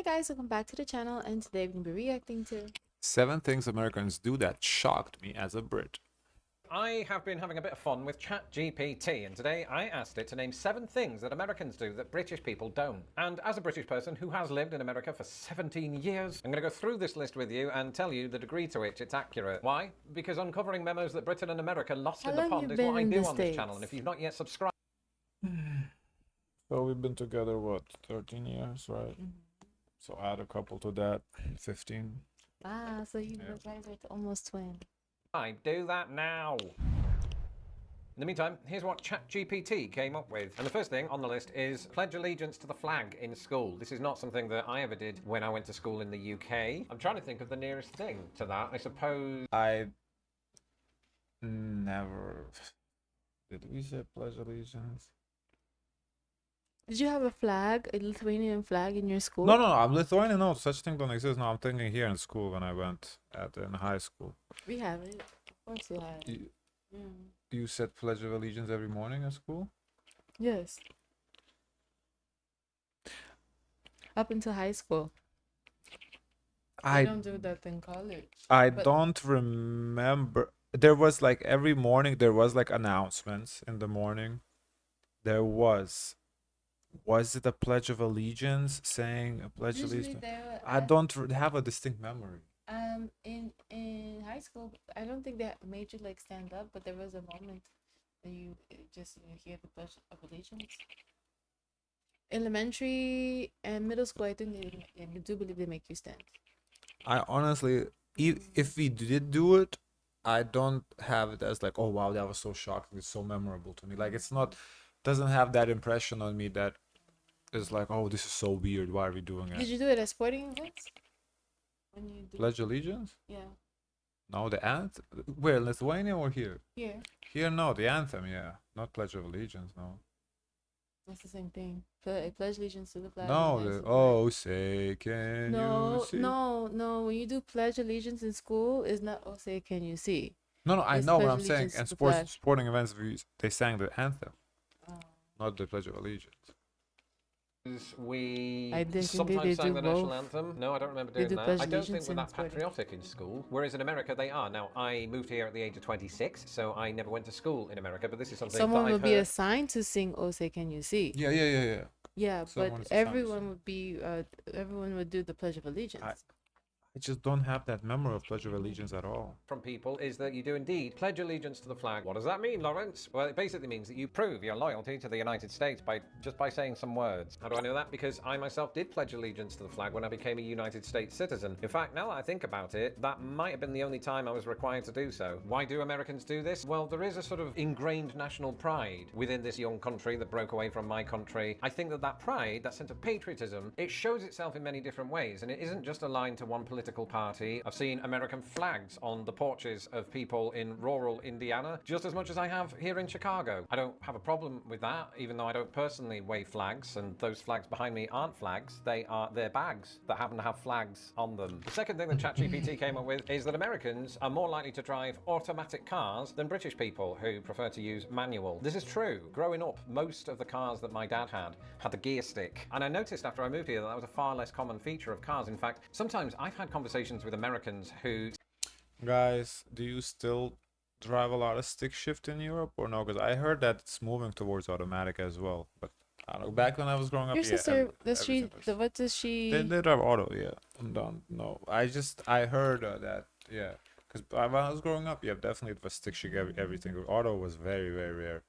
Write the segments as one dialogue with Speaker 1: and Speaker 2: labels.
Speaker 1: Hey guys, welcome back to the channel, and today we're going to be reacting to
Speaker 2: 7 things Americans do that shocked me as a Brit.
Speaker 3: I have been having a bit of fun with ChatGPT, and today I asked it to name 7 things that Americans do that British people don't. And as a British person who has lived in America for 17 years, I'm going to go through this list with you and tell you the degree to which it's accurate. Why? Because uncovering memos that Britain and America lost in the pond is what I do on this channel, and if you've not yet subscribed...
Speaker 2: So we've been together, what, 13 years, right? So add a couple to that, 15.
Speaker 1: Ah, so you guys are almost twin.
Speaker 3: I do that now. In the meantime, here's what ChatGPT came up with. And the first thing on the list is pledge allegiance to the flag in school. This is not something that I ever did when I went to school in the UK. I'm trying to think of the nearest thing to that. I suppose...
Speaker 2: I never... Did we say pledge allegiance?
Speaker 1: Did you have a flag, a Lithuanian flag in your school?
Speaker 2: No, I'm Lithuanian. No, such thing don't exist. No, I'm thinking here in school when I went in high school.
Speaker 1: We have it. Of course you have it.
Speaker 2: You said pledge of allegiance every morning at school?
Speaker 1: Yes. Up until high school. I don't do that in college.
Speaker 2: I don't remember. There was like every morning there was like announcements in the morning. There was it a pledge of allegiance saying a pledge of allegiance? I don't have a distinct memory.
Speaker 1: In high school, I don't think they made you like stand up, but there was a moment that you hear the pledge of allegiance. Elementary and middle school, I think I do believe they make you stand.
Speaker 2: I honestly, if we did do it, I don't have it as like, oh wow, that was so shocking, it's so memorable to me. Like it's not, doesn't have that impression on me that it's like, oh, this is so weird, why are we doing it?
Speaker 1: Did you do it at sporting events? When you do
Speaker 2: pledge allegiance?
Speaker 1: Yeah.
Speaker 2: No, the anthem. Where, Lithuania or here?
Speaker 1: Here.
Speaker 2: Here, no, the anthem, yeah. Not pledge of allegiance, no.
Speaker 1: That's the same thing. Pledge allegiance to the flag.
Speaker 2: No, oh, say can you see?
Speaker 1: No. When you do pledge allegiance in school, it's not oh say can you see.
Speaker 2: No, I know what I'm saying. And sporting events, they sang the anthem, not the pledge of allegiance.
Speaker 3: We sometimes sang the national anthem. No, I don't remember doing that. I don't think we're that patriotic in school. Whereas in America, they are. Now, I moved here at the age of 26, so I never went to school in America, but this is something
Speaker 1: someone
Speaker 3: that
Speaker 1: would be assigned to sing "Oh Say Can You See."
Speaker 2: Yeah.
Speaker 1: Yeah, but everyone would be everyone would do the Pledge of Allegiance.
Speaker 2: I just don't have that memory of Pledge of Allegiance at all.
Speaker 3: From people is that you do indeed pledge allegiance to the flag. What does that mean, Lawrence? Well, it basically means that you prove your loyalty to the United States by saying some words. How do I know that? Because I myself did pledge allegiance to the flag when I became a United States citizen. In fact, now that I think about it, that might have been the only time I was required to do so. Why do Americans do this? Well, there is a sort of ingrained national pride within this young country that broke away from my country. I think that pride, that sense of patriotism, it shows itself in many different ways, and it isn't just aligned to one political party. I've seen American flags on the porches of people in rural Indiana just as much as I have here in Chicago. I don't have a problem with that, even though I don't personally wave flags, and those flags behind me aren't flags, they're bags that happen to have flags on them. The second thing that ChatGPT came up with is that Americans are more likely to drive automatic cars than British people who prefer to use manual. This is true. Growing up, most of the cars that my dad had the gear stick, and I noticed after I moved here that was a far less common feature of cars. In fact, sometimes I've had conversations with Americans who...
Speaker 2: Guys, do you still drive a lot of stick shift in Europe or no? Because I heard that it's moving towards automatic as well. But I don't know. Back when I was growing up,
Speaker 1: your sister, what does she?
Speaker 2: They drive auto, yeah. I'm done. No, I heard that, yeah. Because when I was growing up, yeah, definitely it was stick shift everything. Auto was very, very rare.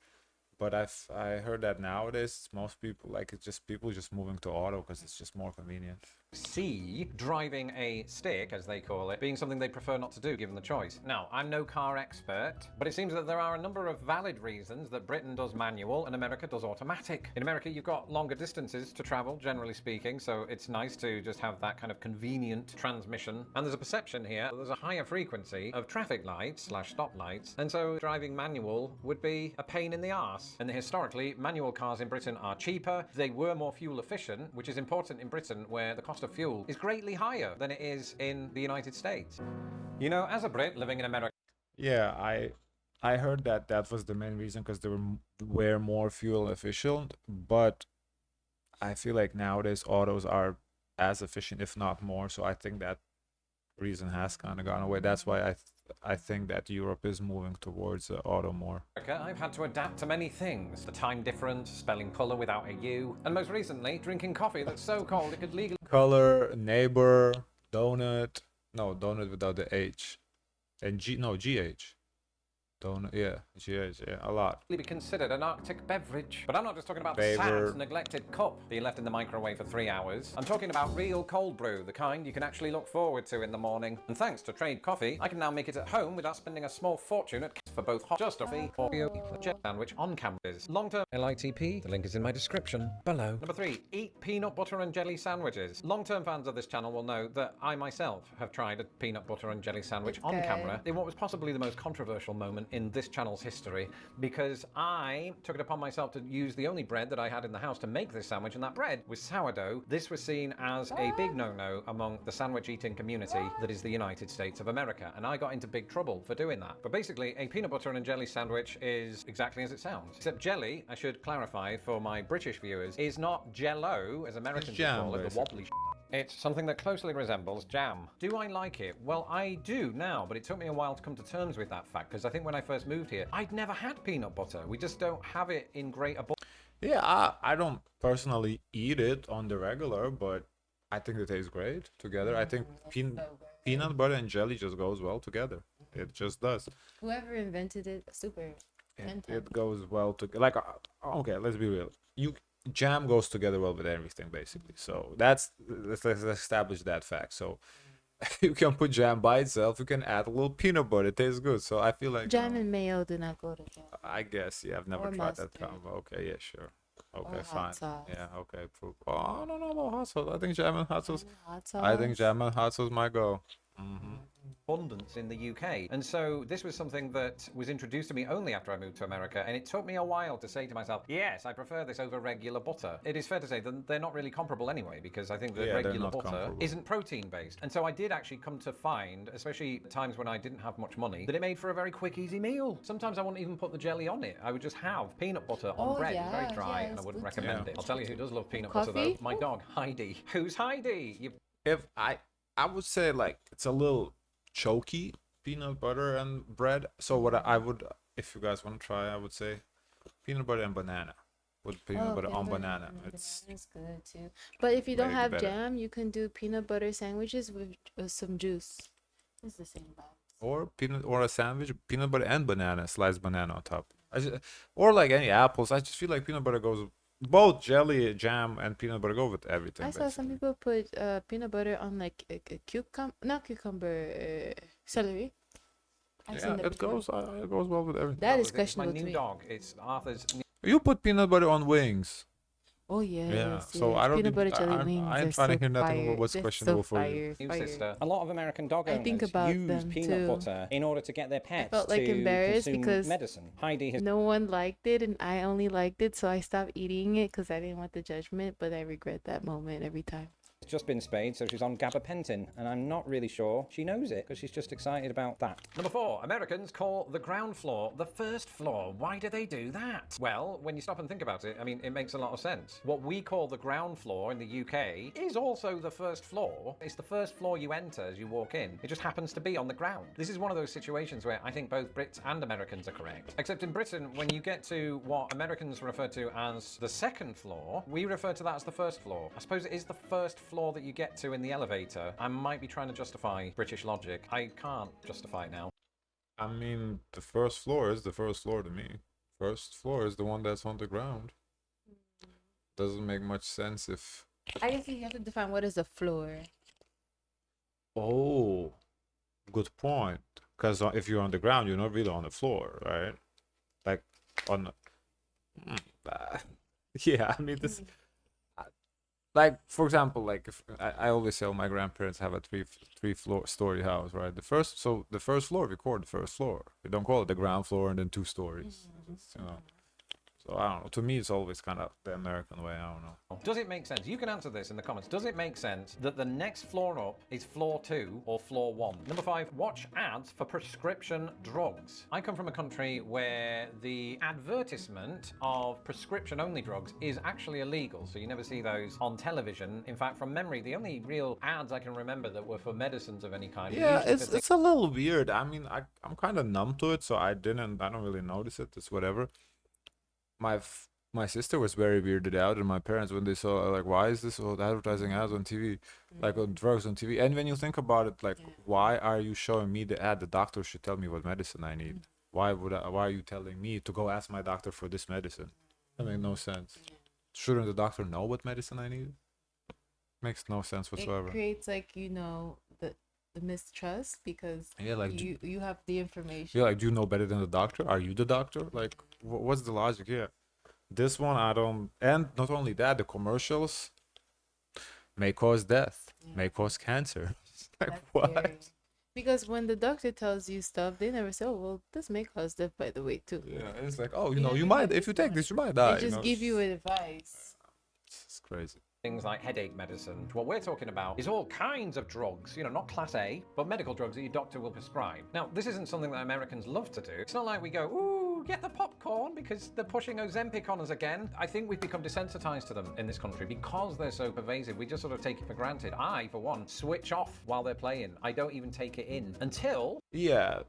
Speaker 2: But I heard that nowadays most people like it's just people just moving to auto because it's just more convenient.
Speaker 3: See driving a stick, as they call it, being something they prefer not to do given the choice. Now, I'm no car expert, but it seems that there are a number of valid reasons that Britain does manual and America does automatic. In America, you've got longer distances to travel, generally speaking, so it's nice to just have that kind of convenient transmission. And there's a perception here that there's a higher frequency of traffic lights / stoplights, and so driving manual would be a pain in the arse. And historically, manual cars in Britain are cheaper, they were more fuel efficient, which is important in Britain where the cost of fuel is greatly higher than it is in the United States. You know, as a Brit living in America...
Speaker 2: Yeah, I heard that was the main reason because they were more fuel efficient, but I feel like nowadays autos are as efficient, if not more. So I think that reason has kind of gone away. That's why I think that Europe is moving towards auto more.
Speaker 3: I've had to adapt to many things. The time difference, spelling colour without a U, and most recently, drinking coffee that's so cold it could legally
Speaker 2: Color, neighbor, donut. No, donut without the H. And GH. Donut, yeah, GH, yeah, a lot.
Speaker 3: be considered an Arctic beverage. But I'm not just talking about the
Speaker 2: Favor.
Speaker 3: sad, neglected cup being left in the microwave for 3 hours. I'm talking about real cold brew, the kind you can actually look forward to in the morning. And thanks to Trade Coffee, I can now make it at home without spending a small fortune at for both hot just a fee or jet sandwich on campus. Long-term LITP, the link is in my description below. Number 3, eat peanut butter and jelly sandwiches. Long-term fans of this channel will know that I myself have tried a peanut butter and jelly sandwich on
Speaker 1: Okay.
Speaker 3: camera in what was possibly the most controversial moment in this channel's history, because I took it upon myself to use the only bread that I had in the house to make this sandwich, and that bread was sourdough. This was seen as a big no-no among the sandwich eating community that is the United States of America, and I got into big trouble for doing that. But basically, a peanut butter and jelly sandwich is exactly as it sounds. Except jelly, I should clarify for my British viewers, is not jello, as Americans
Speaker 2: jam,
Speaker 3: call it, the
Speaker 2: basically.
Speaker 3: wobbly It's something that closely resembles jam. Do I like it? Well, I do now, but it took me a while to come to terms with that fact, because I think when I first moved here, I'd never had peanut butter. We just don't have it in great abundance.
Speaker 2: Yeah, I don't personally eat it on the regular, but I think it tastes great together. I think peanut butter and jelly just goes well together. It just does.
Speaker 1: Whoever invented it, super.
Speaker 2: It goes well together. Like, okay, let's be real. Jam goes together well with everything, basically. So let's establish that fact. So you can put jam by itself. You can add a little peanut butter. It tastes good. So I feel like
Speaker 1: Jam and mayo do not go together.
Speaker 2: I guess, yeah, I've never
Speaker 1: Or
Speaker 2: tried that
Speaker 1: mustard.
Speaker 2: combo. Okay, yeah, sure. Okay,
Speaker 1: Or
Speaker 2: fine.
Speaker 1: hot sauce.
Speaker 2: Yeah, okay, proof. Oh, I don't know about hot sauce. I think jam and hot sauce.
Speaker 1: Hot sauce.
Speaker 2: I think jam and hot sauce might go.
Speaker 3: Abundance in the UK. And so this was something that was introduced to me only after I moved to America, and it took me a while to say to myself, yes, I prefer this over regular butter. It is fair to say that they're not really comparable anyway, because I think that
Speaker 2: Yeah, they're
Speaker 3: regular
Speaker 2: not
Speaker 3: butter
Speaker 2: comparable.
Speaker 3: isn't protein based. And so I did actually come to find, especially at times when I didn't have much money, that it made for a very quick, easy meal. Sometimes I wouldn't even put the jelly on it. I would just have peanut butter on
Speaker 1: Oh,
Speaker 3: bread. It's very
Speaker 1: yeah,
Speaker 3: dry,
Speaker 1: yeah,
Speaker 3: and I
Speaker 1: it's
Speaker 3: wouldn't
Speaker 1: good to
Speaker 3: recommend
Speaker 2: know.
Speaker 3: it. I'll tell you who does love peanut butter
Speaker 1: Coffee?
Speaker 3: though. My dog, Heidi. Who's Heidi? You
Speaker 2: If I would say like it's a little choky, peanut butter and bread. So what I would, if you guys want to try, I would say peanut butter and banana. With peanut butter on banana. It's
Speaker 1: Banana's good too. But if you don't
Speaker 2: way
Speaker 1: have
Speaker 2: better.
Speaker 1: jam, you can do peanut butter sandwiches with some juice. It's the same vibe.
Speaker 2: or a sandwich, peanut butter and banana, sliced banana on top. Or like any apples. I just feel like peanut butter goes both jelly, jam, and peanut butter go with everything.
Speaker 1: I saw some
Speaker 2: basically.
Speaker 1: people put peanut butter on like a cucumber, not cucumber, celery. I've
Speaker 2: Yeah,
Speaker 1: seen that
Speaker 2: it
Speaker 1: before.
Speaker 2: it goes well with everything.
Speaker 1: That is
Speaker 3: it's my
Speaker 1: questionable to
Speaker 3: new
Speaker 1: me.
Speaker 3: dog. It's Arthur's
Speaker 2: You put peanut butter on wings.
Speaker 1: Oh yes,
Speaker 2: Yeah,
Speaker 1: yes.
Speaker 2: so I don't
Speaker 1: peanut
Speaker 2: think-
Speaker 1: butter jelly
Speaker 2: I'm-
Speaker 1: wings.
Speaker 2: I'm
Speaker 1: are
Speaker 2: trying to
Speaker 1: so
Speaker 2: hear nothing about
Speaker 1: fire.
Speaker 2: what's
Speaker 1: They're
Speaker 2: questionable
Speaker 1: so
Speaker 2: for you.
Speaker 1: fire,
Speaker 3: new
Speaker 1: fire.
Speaker 3: sister.
Speaker 4: A lot of American dog
Speaker 1: I
Speaker 4: owners
Speaker 1: think about
Speaker 4: use
Speaker 1: them,
Speaker 4: peanut
Speaker 1: too.
Speaker 4: butter in order to get their pets
Speaker 1: felt, like,
Speaker 4: to
Speaker 1: embarrassed
Speaker 4: consume
Speaker 1: because
Speaker 4: medicine. Heidi has
Speaker 1: No one liked it, and I only liked it, so I stopped eating it because I didn't want the judgment. But I regret that moment every time.
Speaker 4: just been spayed, so she's on gabapentin, and I'm not really sure she knows it because she's just excited about that.
Speaker 3: Number 4, Americans call the ground floor the first floor. Why do they do that? Well, when you stop and think about it, I mean, it makes a lot of sense. What we call the ground floor in the UK is also the first floor. It's the first floor you enter as you walk in. It just happens to be on the ground. This is one of those situations where I think both Brits and Americans are correct. Except in Britain, when you get to what Americans refer to as the second floor, we refer to that as the first floor. I suppose it is the first floor that you get to in the elevator. I might be trying to justify British logic. I can't justify it now.
Speaker 2: I mean, the first floor is the first floor to me. First floor is the one that's on the ground. Doesn't make much sense if.
Speaker 1: I guess you have to define what is a floor.
Speaker 2: Oh, good point. Because if you're on the ground, you're not really on the floor, right? Like on. Yeah, I mean this. Like for example, like if I always say, my grandparents have a three story house, right? The first floor we call it the first floor. We don't call it the ground floor and then 2 stories. You know. So I don't know. To me, it's always kind of the American way. I don't know.
Speaker 3: Does it make sense? You can answer this in the comments. Does it make sense that the next floor up is floor 2 or floor 1? Number 5, watch ads for prescription drugs. I come from a country where the advertisement of prescription-only drugs is actually illegal, so you never see those on television. In fact, from memory, the only real ads I can remember that were for medicines of any kind.
Speaker 2: Yeah, it's a little weird. I mean, I'm kind of numb to it, so I don't really notice it. It's whatever. My sister was very weirded out, and my parents when they saw like, why is this all advertising ads on TV, like on drugs on TV? And when you think about it, like, why are you showing me the ad? The doctor should tell me what medicine I need. Why are you telling me to go ask my doctor for this medicine? That makes no sense. Shouldn't the doctor know what medicine I need? Makes no sense whatsoever.
Speaker 1: It creates like the mistrust because
Speaker 2: like
Speaker 1: you have the information.
Speaker 2: Yeah, like, do you know better than the doctor? Are you the doctor? Like, what's the logic here? This one, I don't. And not only that, the commercials may cause death, may cause cancer. Like,
Speaker 1: That's
Speaker 2: what?
Speaker 1: scary. Because when the doctor tells you stuff, they never say, "Oh, well, this may cause death, by the way, too."
Speaker 2: Yeah, it's like, oh,
Speaker 1: Yeah,
Speaker 2: you
Speaker 1: they
Speaker 2: might,
Speaker 1: never
Speaker 2: if you take
Speaker 1: say.
Speaker 2: this, you might die.
Speaker 1: They just give you advice.
Speaker 2: It's crazy.
Speaker 3: Things like headache medicine. What we're talking about is all kinds of drugs, not class A, but medical drugs that your doctor will prescribe. Now, this isn't something that Americans love to do. It's not like we go, ooh, get the popcorn because they're pushing Ozempic on us again. I think we've become desensitized to them in this country because they're so pervasive. We just sort of take it for granted. I, for one, switch off while they're playing. I don't even take it in until...
Speaker 2: Yeah,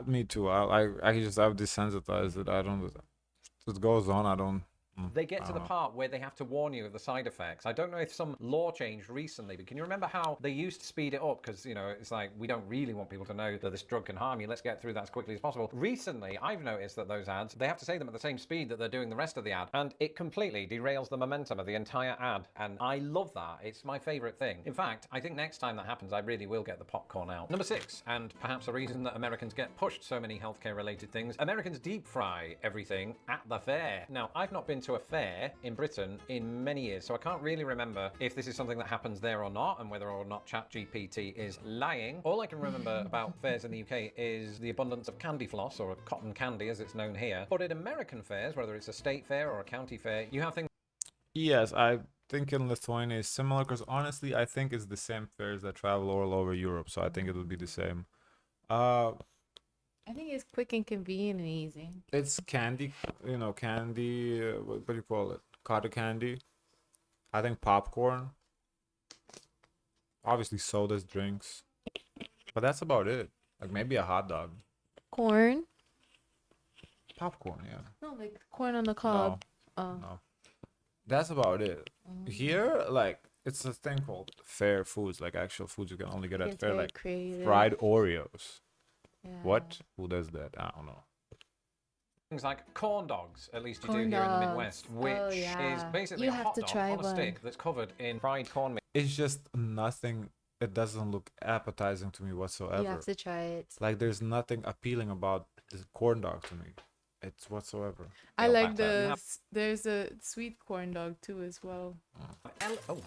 Speaker 2: me too. I just have desensitized it. I don't. It goes on. I don't.
Speaker 3: They get to the part where they have to warn you of the side effects. I don't know if some law changed recently, but can you remember how they used to speed it up? Because, it's like, we don't really want people to know that this drug can harm you. Let's get through that as quickly as possible. Recently, I've noticed that those ads, they have to say them at the same speed that they're doing the rest of the ad. And it completely derails the momentum of the entire ad. And I love that. It's my favorite thing. In fact, I think next time that happens, I really will get the popcorn out. Number 6, and perhaps a reason that Americans get pushed so many healthcare related things, Americans deep fry everything at the fair. Now, I've not been to a fair in Britain in many years, so I can't really remember if this is something that happens there or not, and whether or not ChatGPT is lying. All I can remember about fairs in the UK is the abundance of candy floss, or cotton candy as it's known here. But at American fairs, whether it's a state fair or a county fair, you have things...
Speaker 2: Yes, I think in Lithuania is similar, because honestly, I think it's the same fairs that travel all over Europe, so I think it would be the same.
Speaker 1: I think it's quick and convenient and easy.
Speaker 2: It's candy, candy, what do you call it? Cotton candy. I think popcorn. Obviously sodas, drinks. But that's about it. Like maybe a hot dog.
Speaker 1: Corn?
Speaker 2: Popcorn, yeah.
Speaker 1: No, like corn on the cob.
Speaker 2: No. That's about it. Here, like, it's a thing called fair foods, like actual foods you can only get at
Speaker 1: It's
Speaker 2: fair,
Speaker 1: very
Speaker 2: like
Speaker 1: creative.
Speaker 2: fried Oreos.
Speaker 1: Yeah.
Speaker 2: What? Who does that? I don't know.
Speaker 3: Things like corn dogs, at least you
Speaker 1: Corn
Speaker 3: do here in the
Speaker 1: dogs.
Speaker 3: Midwest,
Speaker 1: Oh,
Speaker 3: which
Speaker 1: yeah.
Speaker 3: is basically
Speaker 1: You
Speaker 3: a
Speaker 1: have
Speaker 3: hot
Speaker 1: to
Speaker 3: dog
Speaker 1: try
Speaker 3: on a
Speaker 1: one.
Speaker 3: stick that's covered in fried corn meat.
Speaker 2: It's just nothing. It doesn't look appetizing to me whatsoever.
Speaker 1: You have to try it.
Speaker 2: Like there's nothing appealing about this corn dog to me. It's whatsoever.
Speaker 1: I
Speaker 3: Well,
Speaker 1: like
Speaker 3: back up.
Speaker 1: there's a sweet corn dog too as well.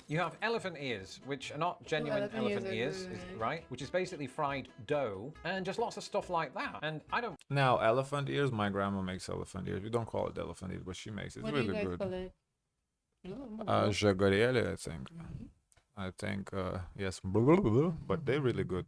Speaker 3: You have elephant ears, which are not genuine
Speaker 1: elephant
Speaker 3: elephant
Speaker 1: ears
Speaker 3: ears,
Speaker 1: are good.
Speaker 3: right? Which is basically fried dough and just lots of stuff like that. And I don't
Speaker 2: Now elephant ears. My grandma makes elephant ears. We don't call it elephant ears, but she makes it. It's
Speaker 1: What do you
Speaker 2: really
Speaker 1: guys
Speaker 2: good.
Speaker 1: call it? Oh,
Speaker 2: Jaguariele, I think. I think yes, but they're really good.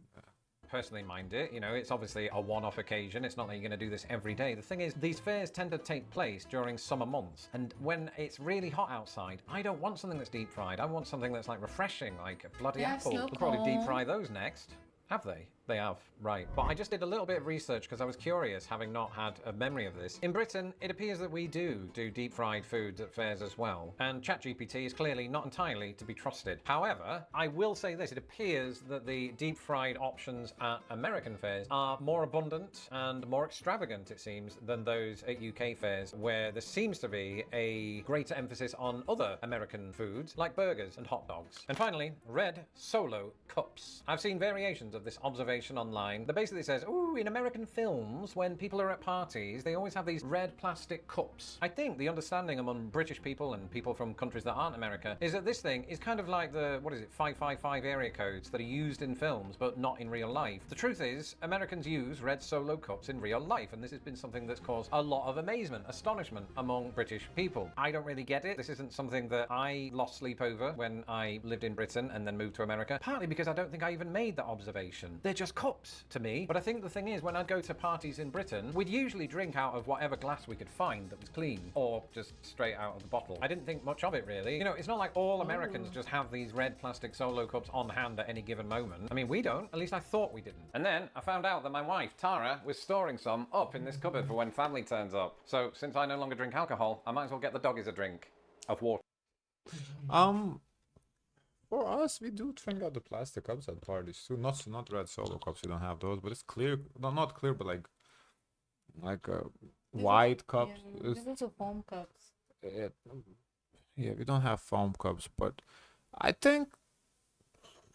Speaker 3: personally mind it. It's obviously a one-off occasion. It's not that you're going to do this every day. The thing is, these fairs tend to take place during summer months. And when it's really hot outside, I don't want something that's deep fried. I want something that's like refreshing, like a bloody
Speaker 1: Yeah,
Speaker 3: apple.
Speaker 1: snow
Speaker 3: They'll probably deep
Speaker 1: cone.
Speaker 3: fry those next. Have they? They have, right. But I just did a little bit of research because I was curious, having not had a memory of this. In Britain, it appears that we do deep fried foods at fairs as well. And ChatGPT is clearly not entirely to be trusted. However, I will say this, it appears that the deep fried options at American fairs are more abundant and more extravagant, it seems, than those at UK fairs, where there seems to be a greater emphasis on other American foods, like burgers and hot dogs. And finally, red Solo cups. I've seen variations of this observation observation online that basically says, ooh, in American films, when people are at parties, they always have these red plastic cups. I think the understanding among British people and people from countries that aren't America is that this thing is kind of like the, 555 area codes that are used in films, but not in real life. The truth is, Americans use red Solo cups in real life, and this has been something that's caused a lot of amazement, astonishment among British people. I don't really get it. This isn't something that I lost sleep over when I lived in Britain and then moved to America, partly because I don't think I even made that observation. They're just cups to me. But I think the thing is, when I'd go to parties in Britain, we'd usually drink out of whatever glass we could find that was clean, or just straight out of the bottle. I didn't think much of it, really. You know, it's not like all Americans just have these red plastic Solo cups on hand at any given moment. I mean, we don't. At least I thought we didn't. And then I found out that my wife, Tara, was storing some up in this cupboard for when family turns up. So since I no longer drink alcohol, I might as well get the doggies a drink of water.
Speaker 2: For us, we do drink out the plastic cups at parties too. Not red Solo cups. We don't have those, but it's clear. No, not clear, but like white cups.
Speaker 1: Yeah, there's also foam cups.
Speaker 2: Yeah, we don't have foam cups, but I think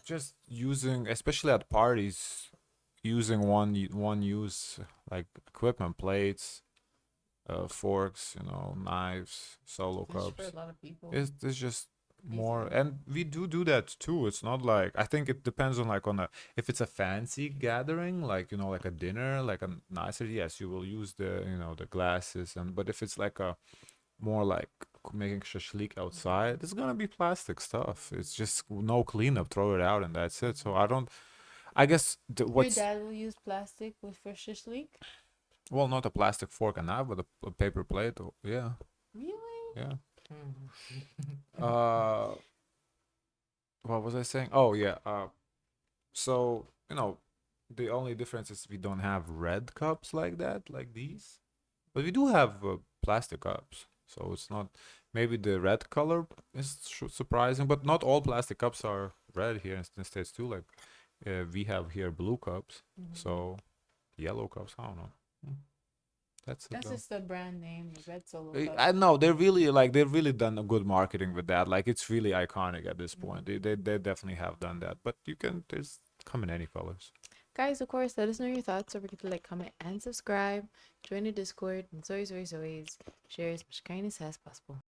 Speaker 2: just using, especially at parties, using one use like equipment, plates, forks, knives, Solo
Speaker 1: That's
Speaker 2: cups.
Speaker 1: for a lot of people.
Speaker 2: It's just more, and we do that too. It's not like, I think it depends on if it's a fancy gathering, like like a dinner, like a nicer, yes, you will use the glasses, but if it's like a more like making shashlik outside, it's gonna be plastic stuff. It's just no cleanup, throw it out and that's it. So I guess
Speaker 1: Your dad will use plastic for shishlik?
Speaker 2: well, not a plastic fork and knife, but a paper plate. Yeah,
Speaker 1: Really?
Speaker 2: yeah. What was I saying? Oh yeah. So the only difference is we don't have red cups like that, like these, but we do have plastic cups. So it's not, maybe the red color is surprising, but not all plastic cups are red here in the States too. Like we have here blue cups, so yellow cups. I don't know. That's
Speaker 1: just the brand name, the red Solo
Speaker 2: I
Speaker 1: cup.
Speaker 2: know they've really done a good marketing with that. Like it's really iconic at this point. They definitely have done that. But there's come in any colors.
Speaker 1: Guys, of course, let us know your thoughts. Don't forget to like, comment, and subscribe. Join the Discord, and share as much kindness as possible.